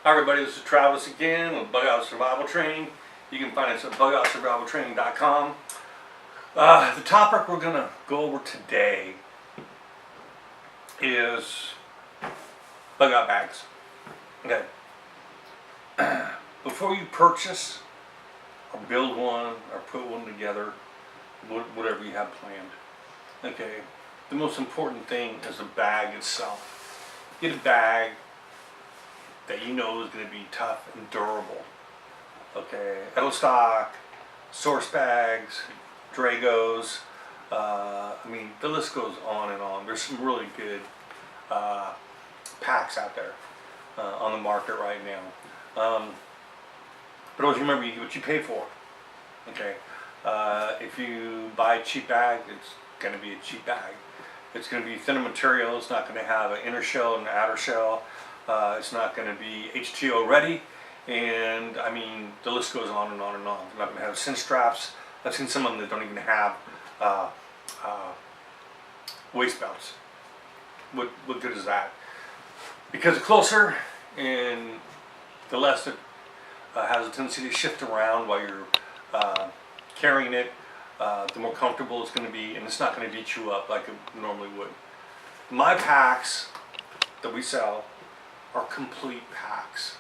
Hi everybody, this is Travis again with Bugout Survival Training. You can find us at bugoutsurvivaltraining.com. The topic we're going to go over today is Bugout bags. Okay. Before you purchase or build one or put one together, whatever you have planned, okay, the most important thing is the bag itself. Get a bag that you know is going to be tough and durable. Okay, Edelstock, Source bags, Dragos, I mean the list goes on and on. There's some really good packs out there on the market right now. But always remember, you get what you pay for. Okay, if you buy a cheap bag, it's going to be a cheap bag. It's going to be thinner material. It's not going to have an inner shell and an outer shell. It's not going to be H2O ready, and I mean the list goes on and on and on. They're not going to have cinch straps. I've seen some of them that don't even have waist belts. What good is that? Because the closer and the less it has a tendency to shift around while you're carrying it, the more comfortable it's going to be, and it's not going to beat you up like it normally would. My packs that we sell are complete packs.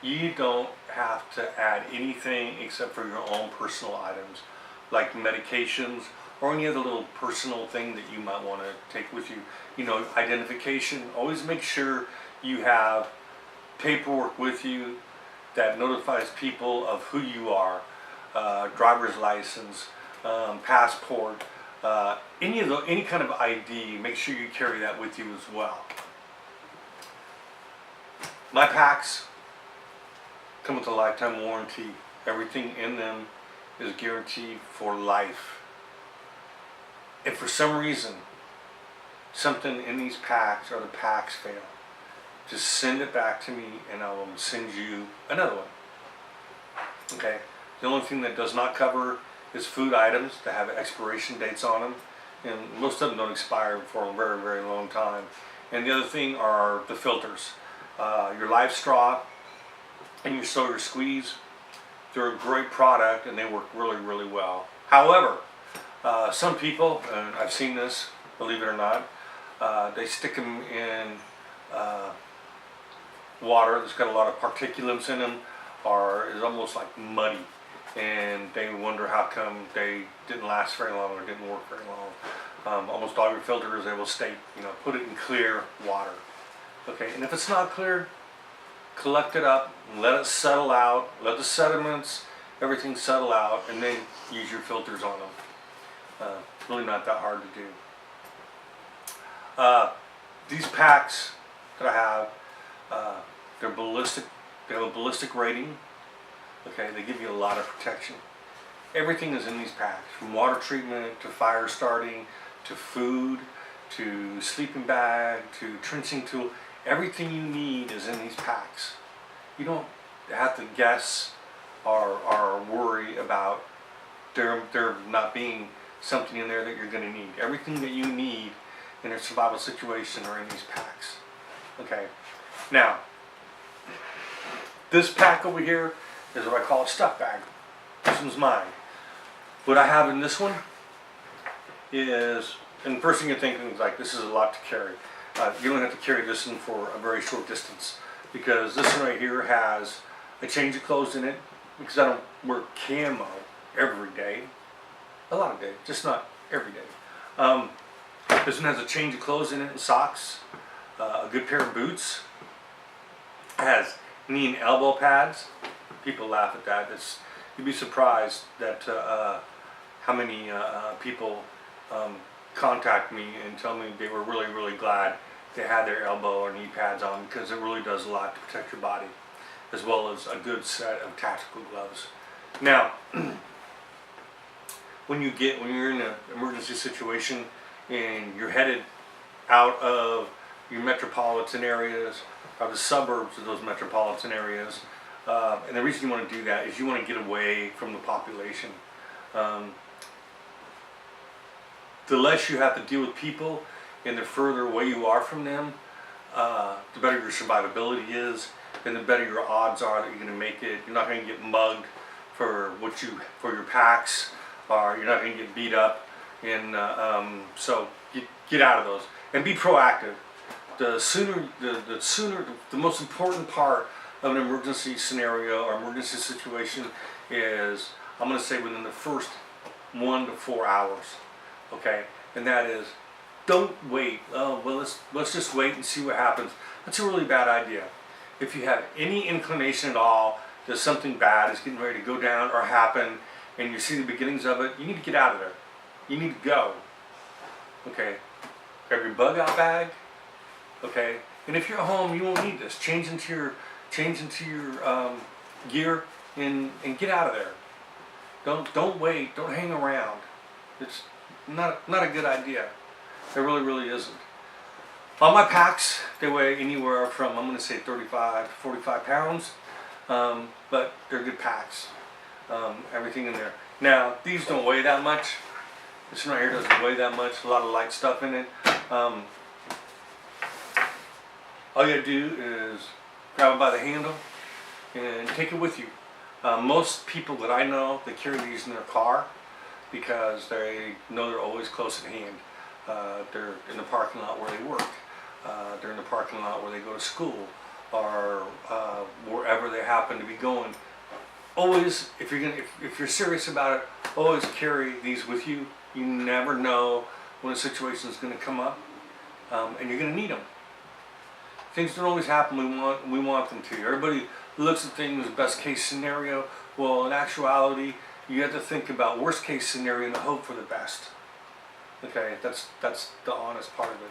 You don't have to add anything except for your own personal items, like medications or any other little personal thing that you might want to take with you. You know, identification. Always make sure you have paperwork with you that notifies people of who you are. Driver's license, passport, any kind of ID. Make sure you carry that with you as well. My packs come with a lifetime warranty. Everything in them is guaranteed for life. If for some reason something in these packs or the packs fail, just send it back to me and I will send you another one. Okay. The only thing that does not cover is food items that have expiration dates on them, and most of them don't expire for a very, very long time. And the other thing are the filters. Your live straw and your soda squeeze, they're a great product and they work really, really well. However, some people, and I've seen this, believe it or not, they stick them in water that's got a lot of particulates in them, or is almost like muddy, and they wonder how come they didn't last very long or didn't work very long. Almost all your filters, they will state, put it in clear water. Okay, and if it's not clear, collect it up, let it settle out, let the sediments, everything settle out, and then use your filters on them. Really not that hard to do. These packs that I have, they're ballistic. They have a ballistic rating. Okay, they give you a lot of protection. Everything is in these packs, from water treatment to fire starting to food to sleeping bag to trenching tool. Everything you need is in these packs. You don't have to guess or worry about there not being something in there that you're going to need. Everything that you need in a survival situation are in these packs. Okay. Now, this pack over here is what I call a stuff bag. This one's mine. What I have in this one is, and the first thing you're thinking is like, this is a lot to carry. You don't have to carry this one for a very short distance, because this one right here has a change of clothes in it, because I don't wear camo every day. A lot of days, just not every day. This one has a change of clothes in it and socks, a good pair of boots. It has knee and elbow pads. People laugh at that. You'd be surprised that how many people contact me and tell me they were really, really glad they had their elbow or knee pads on, because it really does a lot to protect your body, as well as a good set of tactical gloves. Now, when you're in an emergency situation and you're headed out of your metropolitan areas or the suburbs of those metropolitan areas, and the reason you want to do that is you want to get away from the population. the less you have to deal with people and the further away you are from them, the better your survivability is, and the better your odds are that you're going to make it. You're not going to get mugged for your packs, or you're not going to get beat up. And so get out of those and be proactive. The most important part of an emergency scenario or emergency situation is, I'm going to say, within the first 1 to 4 hours. Okay, and that is, don't wait. Oh well, let's just wait and see what happens. That's a really bad idea. If you have any inclination at all that something bad is getting ready to go down or happen, and you see the beginnings of it, you need to get out of there. You need to go. Okay, grab your bug out bag. Okay, and if you're at home, you won't need this. Change into your gear and get out of there. Don't wait. Don't hang around. It's not a good idea. It really isn't. All my packs, they weigh anywhere from, I'm going to say, 35 to 45 pounds, but they're good packs. Everything in there. Now, these don't weigh that much. This one right here doesn't weigh that much. A lot of light stuff in it. All you gotta do is grab it by the handle and take it with you. Most people that I know, they carry these in their car because they know they're always close at hand. They're in the parking lot where they work. They're in the parking lot where they go to school, or wherever they happen to be going. Always, if you're serious about it, always carry these with you. You never know when a situation is going to come up, and you're going to need them. Things don't always happen we want them to. Everybody looks at things as best case scenario. Well, in actuality, you have to think about worst case scenario and hope for the best. Okay, that's the honest part of it.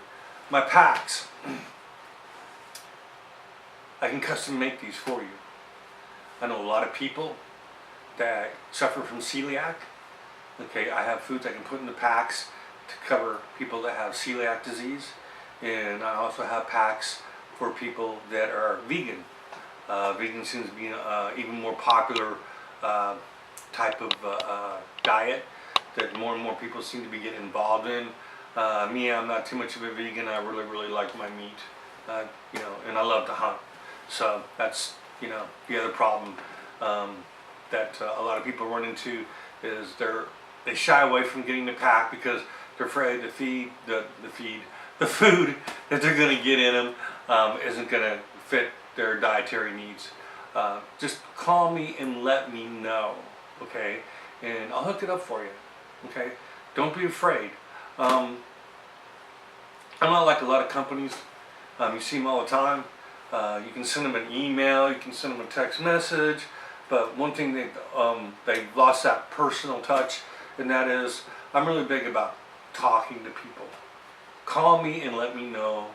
My packs, I can custom make these for you. I know a lot of people that suffer from celiac. Okay, I have foods I can put in the packs to cover people that have celiac disease, and I also have packs for people that are vegan. Vegan seems to be even more popular type of diet that more and more people seem to be getting involved in. Me, I'm not too much of a vegan. I really like my meat, and I love to hunt. So that's the other problem that a lot of people run into is they shy away from getting the pack because they're afraid the food that they're going to get in them isn't going to fit their dietary needs. Just call me and let me know, okay? And I'll hook it up for you, okay? Don't be afraid. I'm not like a lot of companies. You see them all the time. You can send them an email, you can send them a text message, but one thing they've lost that personal touch, and that is, I'm really big about talking to people. Call me and let me know,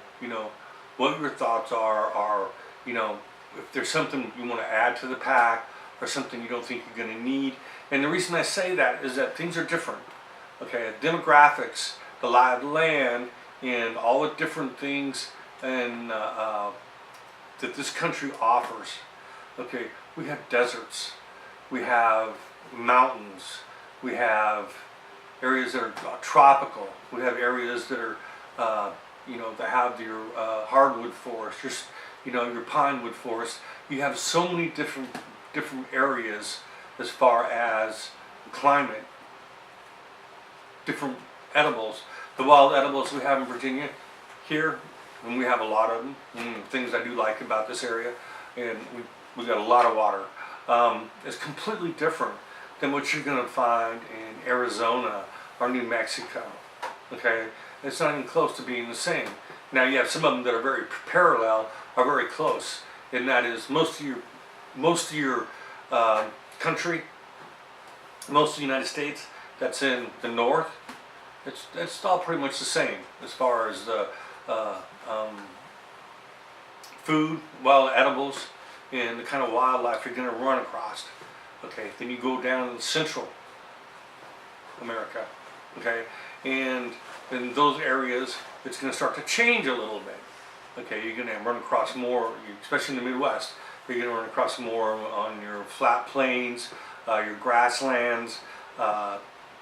what your thoughts are, if there's something you want to add to the pack or something you don't think you're going to need. And the reason I say that is that things are different. Okay, demographics, the lie of the land, and all the different things and that this country offers. Okay, we have deserts, we have mountains, we have areas that are tropical, we have areas that are that have your hardwood forest, your pine wood forest. You have so many different areas as far as climate, different edibles. The wild edibles we have in Virginia here, and we have a lot of them. Things I do like about this area, and we got a lot of water. It's completely different than what you're going to find in Arizona or New Mexico. Okay, it's not even close to being the same. Now you have some of them that are very parallel, are very close, and that is most of your country, most of the United States that's in the north. It's all pretty much the same as far as the food, wild edibles, and the kind of wildlife you're going to run across. Okay, then you go down to Central America. Okay, and in those areas, it's going to start to change a little bit. Okay, you're going to run across more, especially in the Midwest. You're going to run across more on your flat plains, your grasslands,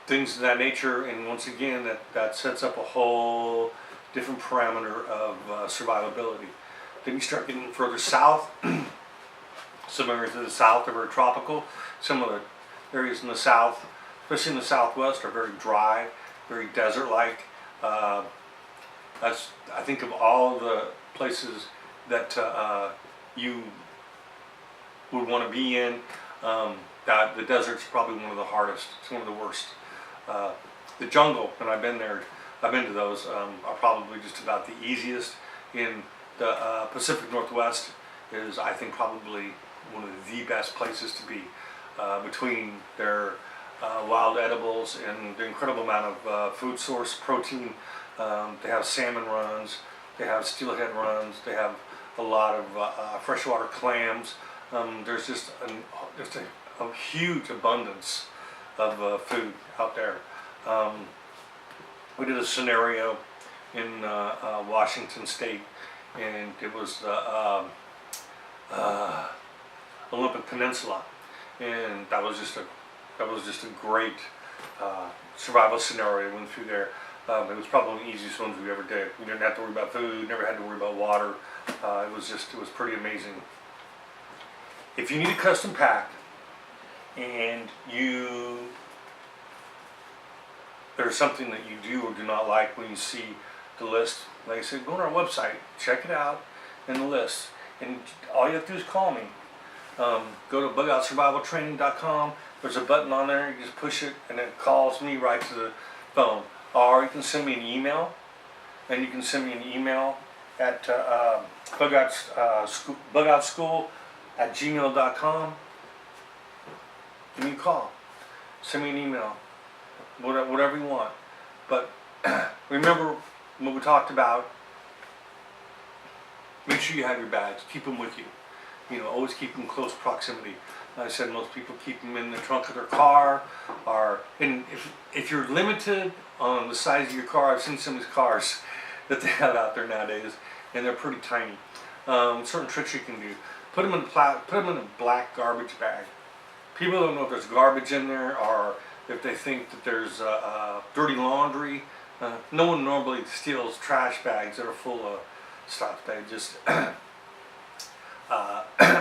things of that nature. And once again, that sets up a whole different parameter of survivability. Then you start getting further south. Some areas of the south are very tropical. Some of the areas in the south, especially in the southwest, are very dry, very desert-like. That's, I think, of all the places that you would want to be in, that the desert's probably one of the hardest. It's one of the worst. The jungle, when I've been there, I've been to those, are probably just about the easiest. In the Pacific Northwest is, I think, probably one of the best places to be, between their wild edibles and the incredible amount of food source, protein. They have salmon runs, they have steelhead runs, they have a lot of freshwater clams. There's just a huge abundance of food out there. We did a scenario in Washington State, and it was the Olympic Peninsula, and that was just a great survival scenario. We went through there. It was probably the easiest ones we ever did. We didn't have to worry about food, never had to worry about water. It was pretty amazing. If you need a custom pack and there's something that you do or do not like when you see the list, like I said, go on our website, check it out in the list, and all you have to do is call me. Go to bugoutsurvivaltraining.com. There's a button on there. You just push it, and it calls me right to the phone. Or you can send me an email, and you can send me an email at bugoutschool@gmail.com. Give me a call. Send me an email. Whatever you want. But remember what we talked about. Make sure you have your bags. Keep them with you. You know, always keep them in close proximity. I said most people keep them in the trunk of their car, and if you're limited on the size of your car, I've seen some of these cars that they have out there nowadays, and they're pretty tiny. Certain tricks you can do: put them in a black garbage bag. People don't know if there's garbage in there, or if they think that there's dirty laundry. No one normally steals trash bags that are full of stuff. They just I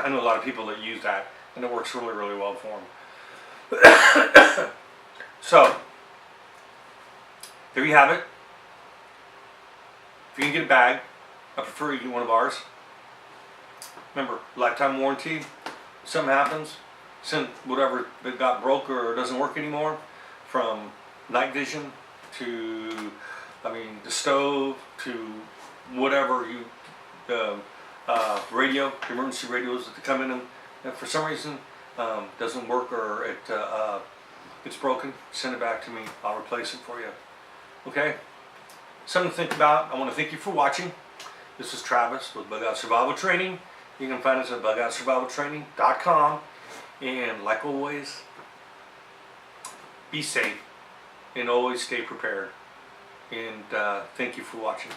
know a lot of people that use that, and it works really, really well for them. So, there you have it. If you can get a bag, I prefer you get one of ours. Remember, lifetime warranty. If something happens, send whatever that got broke or doesn't work anymore, from night vision to, the stove to whatever radio, emergency radios that come in them. If for some reason doesn't work or it's broken, send it back to me. I'll replace it for you. Okay? Something to think about. I want to thank you for watching. This is Travis with Bugout Survival Training. You can find us at bugoutsurvivaltraining.com. And like always, be safe and always stay prepared. And thank you for watching.